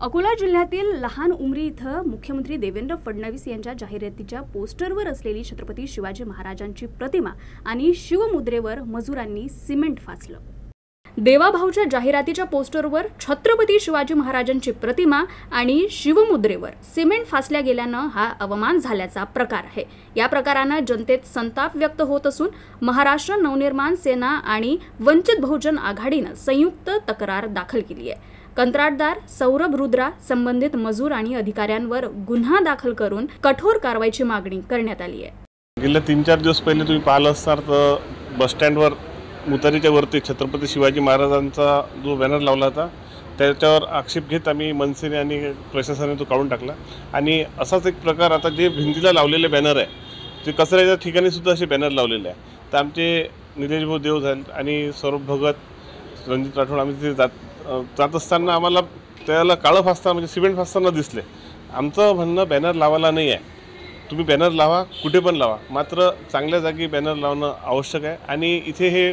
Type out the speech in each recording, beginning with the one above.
अकोला जिल्ह्यातील लहान उमरी इथं मुख्यमंत्री देवेंद्र फडणवीस यांच्या जाहिरातीच्या पोस्टरवर असलेली छत्रपती शिवाजी महाराजांची प्रतिमा आणि शिवमुद्रेवर मजुरांनी सिमेंट फासलं। देवाभाऊच्या जाहिरातीच्या पोस्टरवर छत्रपती शिवाजी महाराजांची प्रतिमा आणि शिवमुद्रेवर सिमेंट फासल्या गेल्यानं हा अवमान झाल्याचा प्रकार आहे। या प्रकारानं जनतेत संताप व्यक्त होत असून महाराष्ट्र नवनिर्माण सेना आणि वंचित बहुजन आघाडीनं संयुक्त तक्रार दाखल केली आहे। कंत्राटदार सौरभ रुद्रा संबंधित मजूर आणि अधिकाऱ्यांवर गुन्हा दाखल करून कठोर कारवाईची मागणी करण्यात आली आहे। गेल्या 3-4 दिवस पहिले तुम्ही पाहिलं असणार तर बस स्टँडवर मुतारीच्या वरती छत्रपती शिवाजी महाराजांचा जो बॅनर लावला होता त्याच्यावर आक्षेप घेत आम्ही मनसेने आणि प्रशासनाने तो काढून टाकला। आणि असाच एक प्रकार आता जे भिंतीला लावलेले बॅनर आहे ते कचऱ्याच्या ठिकाणी सुद्धा असे बॅनर लावलेले आहे। तर आमचे निलेश भाऊ देव आणि सौरभ भगत, रणजित राठोड आम्ही तिथे जात असताना आम्हाला त्याला काळं फासताना म्हणजे सिमेंट फासताना दिसले। आमचं म्हणणं बॅनर लावायला नाही आहे, तुम्ही बॅनर लावा, कुठे पण लावा, मात्र चांगल्या जागी बॅनर लावणं आवश्यक आहे। आणि इथे हे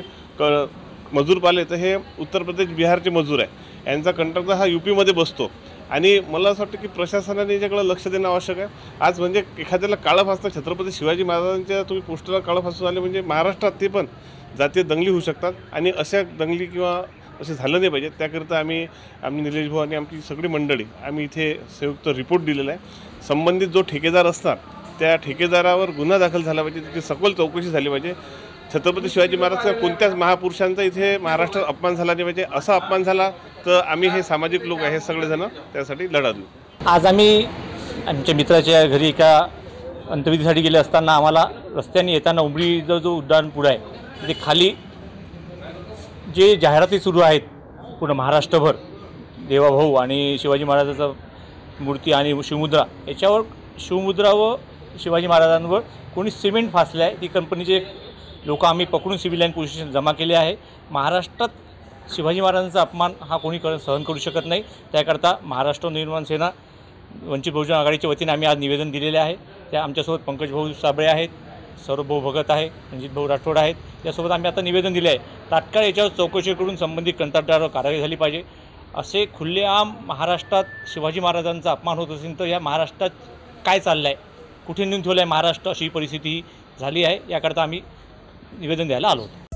मजूर पाले तर हे उत्तर प्रदेश बिहारचे मजूर आहे, यांचा कंत्राटदार हा यूपीमध्ये बसतो। आणि मला असं वाटतं की प्रशासनाने याच्याकडे लक्ष देणं आवश्यक आहे। आज म्हणजे एखाद्याला काळं फासता छत्रपती शिवाजी महाराजांच्या तुम्ही पोस्टरला काळं फासून आले म्हणजे महाराष्ट्रात ते पण जातीय दंगली होऊ शकतात आणि अशा दंगली किंवा असे झालं नाही पाहिजे। त्याकरिता आम्ही निलेश भाऊ आणि आमची सगळी मंडळी आम्ही इथे संयुक्त रिपोर्ट दिलेला आहे। संबंधित जो ठेकेदार असणार त्या ठेकेदारावर गुन्हा दाखल झाला पाहिजे, त्याची सखोल चौकशी झाली पाहिजे। छत्रपती शिवाजी महाराजच्या कोणत्याच महापुरुषांचा इथे महाराष्ट्रात अपमान झाला नाही पाहिजे। असा अपमान झाला तर आम्ही हे सामाजिक लोक आहे सगळेजण त्यासाठी लढा देऊ। आज आम्ही आमच्या मित्राच्या घरी एका अंत्यविधीसाठी गेले असताना आम्हाला रस्त्याने येताना उमरीचा जो उड्डाणपूल आहे ते खाली जे जाहिराती सुरू आहेत पूर्ण महाराष्ट्रभर देवाभाऊ आणि शिवाजी महाराजांचा मूर्ती आणि शिवमुद्रा, याच्यावर शिवमुद्रा व शिवाजी महाराजांवर कोणी सिमेंट फासले आहे। ती कंपनीचे लोक आम्ही पकडून सिव्हिल लाईन पोलीस स्टेशन जमा केले आहे। महाराष्ट्रात शिवाजी महाराजांचा अपमान हा कोणी सहन करू शकत नाही। त्याकरता महाराष्ट्र निर्माण सेना वंचित बहुजन आघाडीच्या वतीने आम्ही आज निवेदन दिलेले आहे। त्या आमच्यासोबत पंकज भाऊ साबळे आहेत, सौरभ भाऊ भगत आहे, रणजित भाऊ राठोड आहेत, यासोबत आम्ही आता निवेदन दिले आहे। तात्काळ याच्यावर चौकशी करून संबंधित कंत्राटदारावर कारवाई झाली पाहिजे। असे खुल्लेआम महाराष्ट्रात शिवाजी महाराजांचा अपमान होत असेल तर या महाराष्ट्रात काय चाललं आहे, कुठे नेऊन ठेवलं आहे महाराष्ट्र, अशी परिस्थिती झाली आहे। याकरता आम्ही निवेदन द्यायला आलो होतो।